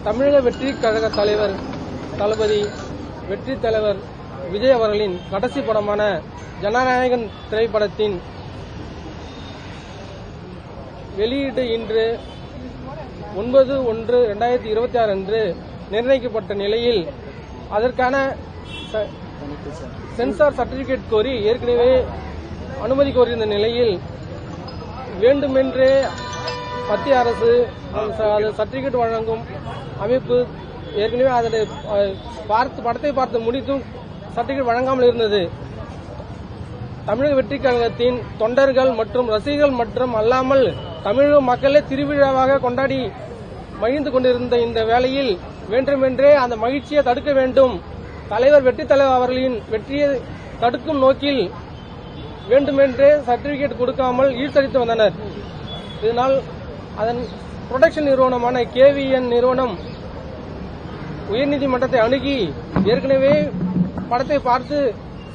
தமிழக வெற்றி கழக தலைவர் தளபதி வெற்றி தலைவர் விஜய் அவர்களின் கடைசி படமான ஜனநாயகன் திரைப்படத்தின் வெளியீடு இன்று 9/1/2026 அன்று நிர்ணயிக்கப்பட்ட நிலையில் அதற்கான சென்சார் சர்டிபிகேட் கோரி ஏற்கனவே அனுமதி கோரியிருந்த நிலையில் வேண்டுமென்றே மத்திய அரசு சர்டிபிகேட் வழங்கும் அமைப்பு ஏற்கனவே அதனை படத்தை பார்த்து முடித்தும் சர்டிபிகேட் வழங்காமல் இருந்தது. தமிழக வெற்றி கழகத்தின் தொண்டர்கள் மற்றும் ரசிகர்கள் மற்றும் அல்லாமல் தமிழக மக்களே திருவிழாவாக கொண்டாடி மகிழ்ந்து கொண்டிருந்த இந்த வேளையில் வேண்டுமென்றே அந்த மகிழ்ச்சியை தடுக்க வேண்டும், தலைவர் வெற்றி தலைவர் அவர்களின் வெற்றியை தடுக்கும் நோக்கில் வேண்டுமென்றே சர்டிபிகேட் கொடுக்காமல் ஈடுசரித்து வந்தனர். இதனால் அதன் புரொடக்ஷன் நிறுவனமான KVN நிறுவனம் உயர்நீதிமன்றத்தை அணுகி ஏற்கனவே படத்தை பார்த்து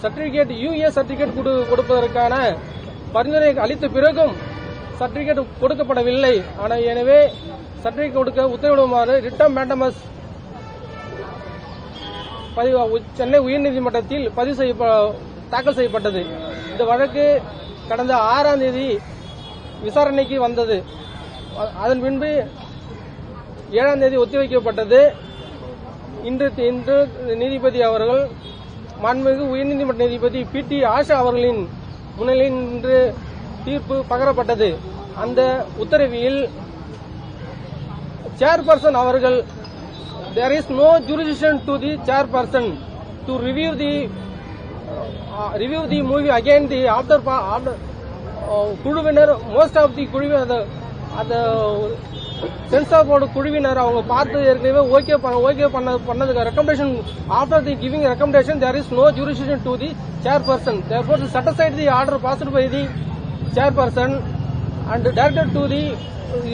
சர்டிபிகேட் US சர்டிபிகேட் கொடுப்பதற்கான பரிந்துரை அளித்த பிறகும் சர்டிபிகேட் கொடுக்கப்படவில்லை. ஆனால் எனவே சர்டிபிகேட் கொடுக்க உத்தரவிடுமாறு ரிட் மேண்டமஸ் சென்னை உயர்நீதிமன்றத்தில் தாக்கல் செய்யப்பட்டது. இந்த வழக்கு கடந்த 6ஆம் தேதி விசாரணைக்கு வந்தது. அதன் பின்பு 7ஆம் தேதி ஒத்திவைக்கப்பட்டது. இன்று நீதிபதி அவர்கள் மாண்புமிகு உயர்நீதிமன்ற நீதிபதி PT ஆஷா அவர்களின் முன்னிலையில் இன்று தீர்ப்பு பகரப்பட்டது. அந்த உத்தரவில் சேர்பர்சன் அவர்கள் there is no jurisdiction to the chairperson to review the movie again. The after குழுவினர் மோஸ்ட் ஆஃப் தி குழுவினர் அந்த சென்சார் போர்டு குழுவினர் அவங்க பார்த்து ஏற்கனவே ஓகே பண்ணதுக்கு recommendation after the giving recommendation there is no jurisdiction to the chairperson. Therefore set aside the order passed by the chairperson and directed to the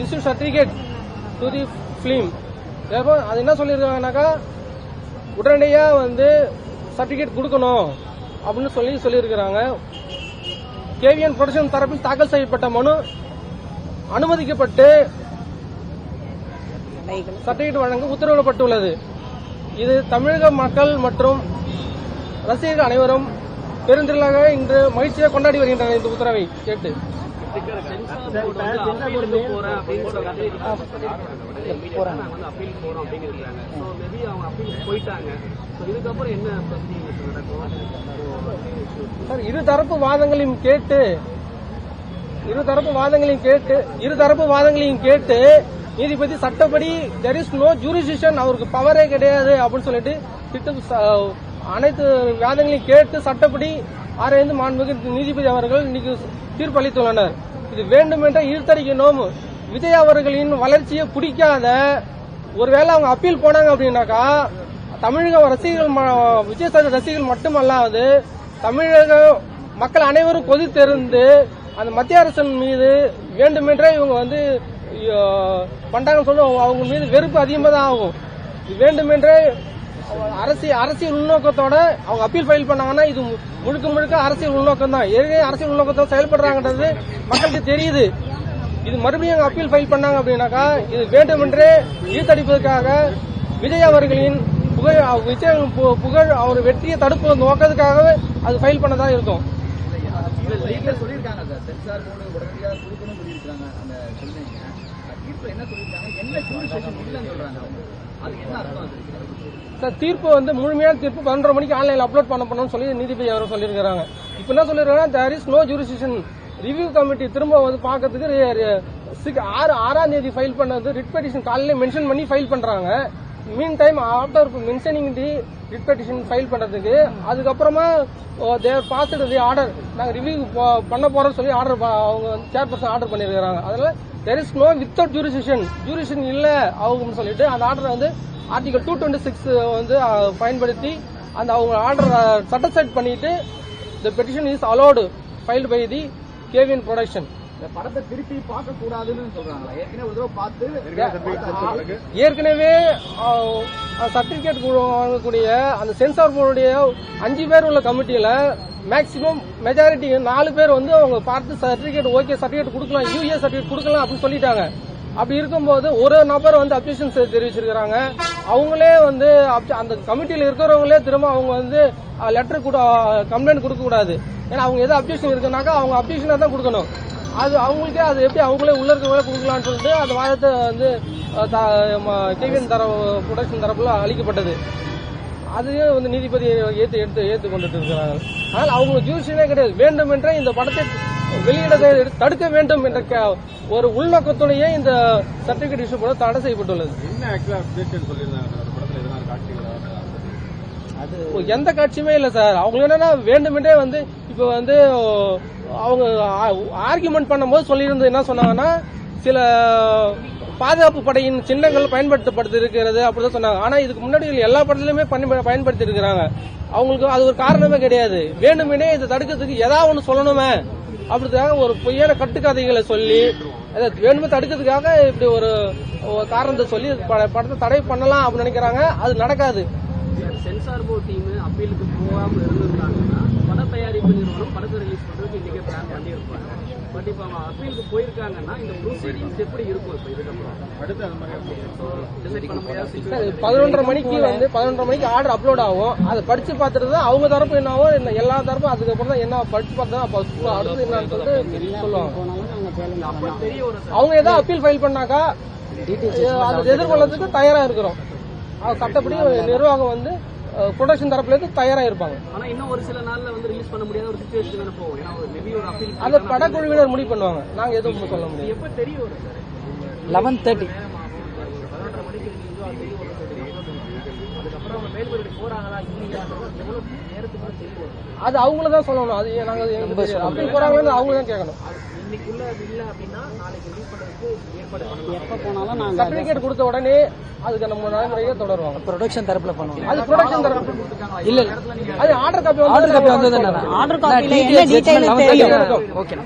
issue certificate to the film. Therefore அது என்ன சொல்லியிருக்காங்கன்னாக்கா உடனடியா certificate கொடுக்கணும் அப்படின்னு சொல்லியிருக்கிறாங்க. KVN production தரப்பில் தாக்கல் செய்யப்பட்ட மனு அனுமதிக்கப்பட்டு சர்டிபிகேட் வழங்க உத்தரவிடப்பட்டுள்ளது. இது தமிழக மக்கள் மற்றும் ரசிகர்கள் அனைவரும் பெருந்திரளாக இன்று மகிழ்ச்சியை கொண்டாடி வருகின்றனர். இந்த உத்தரவை கேட்டு இருதரப்பு வாதங்களையும் கேட்டு நீதிபதி சட்டப்படி there is no jurisdiction, அவருக்கு பவரே கிடையாது அப்படின்னு சொல்லிட்டு அனைத்து வாதங்களையும் கேட்டு சட்டப்படி ஆராய்ந்து மாண்புமிகு நீதிபதி அவர்கள் இன்னைக்கு தீர்ப்பு அளித்துள்ளனர். இது வேண்டுமென்ற இழுத்தடிக்கணும். விஜய் அவர்களின் வளர்ச்சியை பிடிக்காத ஒருவேளை அவங்க அப்பீல் போனாங்க அப்படின்னாக்கா தமிழக ரசிகர்கள் விஜய் ரசிகர்கள் மட்டுமல்லாது தமிழக மக்கள் அனைவரும் கொதித்தெறிந்து அந்த மத்திய அரசின் மீது வேண்டுமென்றே இவங்க பண்றாங்கன்னு சொல்லி அவங்க மீது வெறுப்பு அதிகமாக தான் ஆகும். வேண்டுமென்றே அரசியல் உள்நோக்கத்தோட அவங்க அப்பீல் ஃபைல் பண்ணாங்கன்னா இது முழுக்க அரசியல் உள்நோக்கம் தான். ஏற்கனவே அரசியல் உள்நோக்கத்தோட செயல்படுறாங்கன்றது மக்களுக்கு தெரியுது. இது மறுபடியும் அப்பீல் ஃபைல் பண்ணாங்க அப்படின்னாக்கா இது வேண்டுமென்றே ஈர்த்தடிப்பதற்காக விஜய் அவர்களின் புகழ் அவர் வெற்றியை தடுப்பு நோக்கத்துக்காகவே அது ஃபைல் பண்ணதா இருக்கும். தீர்ப்பு முழுமையான தீர்ப்பு 11:30 மணிக்கு ஆன்லைன்ல அப்லோட் பண்ணணும்னு சொல்லி நீதிபதி அவர் சொல்லியிருக்காங்க. இப்ப என்ன சொல்லிருக்காங்க, there is no jurisdiction. Review committee திரும்ப பார்க்கறதுக்கு 6ஆம் தேதி ஃபைல் பண்ணது ரிட் பெட்டிஷன் காலையில மென்ஷன் பண்ணி ஃபைல் பண்றாங்க. மீன் டைம் ஆஃப்டர் மென்ஷனிங் தி ரிட் பெட்டிஷன் ஃபைல் பண்றதுக்கு அதுக்கப்புறமா தேர் பாஸ்டு தி ஆர்டர் நாங்க ரிவ்யூ பண்ண போறோம்னு சொல்லி ஆர்டர் அவங்க சேர்பர்சன் ஆர்டர் பண்ணிருக்காங்க. அதனால there is no without jurisdiction இல்ல அவங்க சொல்லிட்டு அந்த ஆர்டர் ஆர்டிகல் 226 பயன்படுத்தி அந்த அவங்க ஆர்டர் சட்டசைட் பண்ணிட்டு the petition is allowed filed by the KVN production. படத்தை திருப்பி பார்க்க கூடாதுன்னு சொல்றாங்களா? ஏற்கனவே ஒரு தடவை பார்த்து ஏற்கனவே சர்டிபிகேட் வாங்கக்கூடிய அந்த சென்சார் போர்டுடைய 5 பேர் உள்ள கமிட்டியில மேக்சிமம் மெஜாரிட்டி 4 பேர் அவங்க பார்த்து சர்டிபிகேட் ஓகே சர்டிபிகேட் கொடுக்கலாம், US சர்டிபிகேட் கொடுக்கலாம் அப்படின்னு சொல்லிட்டாங்க. அப்படி இருக்கும்போது ஒரு நபர் வந்து அப்ஜெக்ஷன்ஸ் தெரிவிச்சிருக்கிறாங்க. அவங்களே வந்து அந்த கமிட்டியில இருக்கிறவங்களே திரும்ப அவங்க வந்து லெட்டர் கூட கம்ப்ளைண்ட் கொடுக்க கூடாது. ஏன்னா அவங்க எதாவது அப்ஜெக்ஷன் இருக்குனாக்கா அவங்க அப்ஜெக்ஷனா தான் கொடுக்கணும். அது அவங்களுக்கே அது எப்படி அவங்களே உள்ள இருக்கவங்களே கொடுக்கலாம்னு சொல்லிட்டு அந்த வாதத்தை வந்து கேவிஎன் ப்ரொடக்ஷன் தரப்புல அளிக்கப்பட்டது. அதையே வந்து நீதிபதி ஏற்று கொண்டுட்டு இருக்கிறாங்க. அதனால அவங்க ஜூரிஷனே கிடையாது. வேண்டுமென்றே இந்த படத்தை வெளியிடத்தை தடுக்க வேண்டும் என்ற ஒரு உள்நோக்கத்துடைய இந்த சர்டிபிகேட் இஷ்யூ கூட தடை செய்யப்பட்டுள்ளது. எந்த காட்சியுமே இல்ல சார். அவங்க என்னன்னா வேண்டுமென்றே வந்து இப்ப வந்து அவங்க ஆர்குமெண்ட் பண்ணும்போது சொல்லியிருந்தது என்ன சொன்னாங்கன்னா, சில பாதுகாப்பு படையின் சின்னங்கள் பயன்படுத்தப்பட்டு இருக்கிறது அப்படிதான் சொன்னாங்க. ஆனா இதுக்கு முன்னாடி எல்லா படத்திலுமே பயன்படுத்தி இருக்கிறாங்க. அவங்களுக்கு அது ஒரு காரணமே கிடையாது. வேண்டுமென்றே இதை தடுக்கிறதுக்கு ஏதாவது ஒண்ணு சொல்லணுமே அப்படின்றதுக்காக ஒரு பொய்யான கட்டுக்கதைகளை சொல்லி வேணுமே தடுக்கிறதுக்காக இப்படி ஒரு காரணத்தை சொல்லி படத்தை தடை பண்ணலாம் அப்படின்னு நினைக்கிறாங்க. அது நடக்காது. சென்சார் போர்ட் டீம் அப்பீலுக்கு போகாம இருந்திருந்தாங்கன்னா பட தயாரிப்பு நிறுவனம் படத்தை ரிலீஸ் பண்றதுக்கு இன்னைக்கு பிளான் பண்ணியிருப்பாங்க. பட் இப்போ அவங்க அப்பீலுக்கு போயிருக்காங்கன்னா இந்த ப்ரொசீடிங்ஸ் எப்படி இருக்கும்? இப்போ இதுக்கப்புறம் அடுத்து அந்த மாதிரி 11:30 மணிக்கு வந்து 11:30 மணிக்கு ஆர்டர் அப்லோட் ஆகும். அதை படிச்சு பார்த்துட்டு தான் அவங்க தரப்பு என்னவோ எல்லா தரப்பும் அதுக்கப்புறம் தான் என்ன படிச்சு பார்த்தா அடுத்து என்னன்னு சொல்லிட்டு சொல்லுவாங்க. அவங்க ஏதாவது அப்பீல் ஃபைல் பண்ணாக்கா அதை எதிர்கொள்ளறதுக்கு தயாரா இருக்கிறோம். சட்டப்படி நிர்வாகம் வந்து ப்ரொடக்ஷன் தரப்புல இருந்து தயாரா இருப்பாங்க. ஆனா இன்னும் ஒரு சில நாள்ல வந்து ரிலீஸ் பண்ண முடியாத ஒரு சிச்சுவேஷன் போகும். ஏன்னா மேபி ஒரு அப்பீல் அந்த படக்குழுவினர் முடிவு பண்ணுவாங்க. நாங்க எதுவும் சொல்ல முடியாது. எப்ப தெரிய வரும் சார்? 11:30 அதுக்கப்புறம் மேல்முறையீடு போறாங்களா இல்லையா எவ்வளவு நேரத்துக்கு தெரிய வரும்? அது அவங்கள தான் சொல்லணும். அது நாங்க அப்பீல் போறாங்கன்னு அவங்கள தான் கேட்கணும். இன்னைக்குள்ள இல்ல அப்படின்னா நாளைக்கு ரிலீஸ் பண்றதுக்கு ஏற்பாடு பண்ணணும். எப்ப போனாலும் நாங்க சர்டிபிகேட் கொடுத்த உடனே அதுக்கு நம்ம நடைமுறையை தொடருவாங்க. ப்ரொடக்ஷன் தரப்புல பண்ணுவோம். அது ப்ரொடக்ஷன் தரப்பு இல்ல, அது ஆர்டர் காப்பி ஆர்டர் காப்பி வந்தது. ஆர்டர் காப்பில என்ன டீடைல் தெரியும்? ஓகே.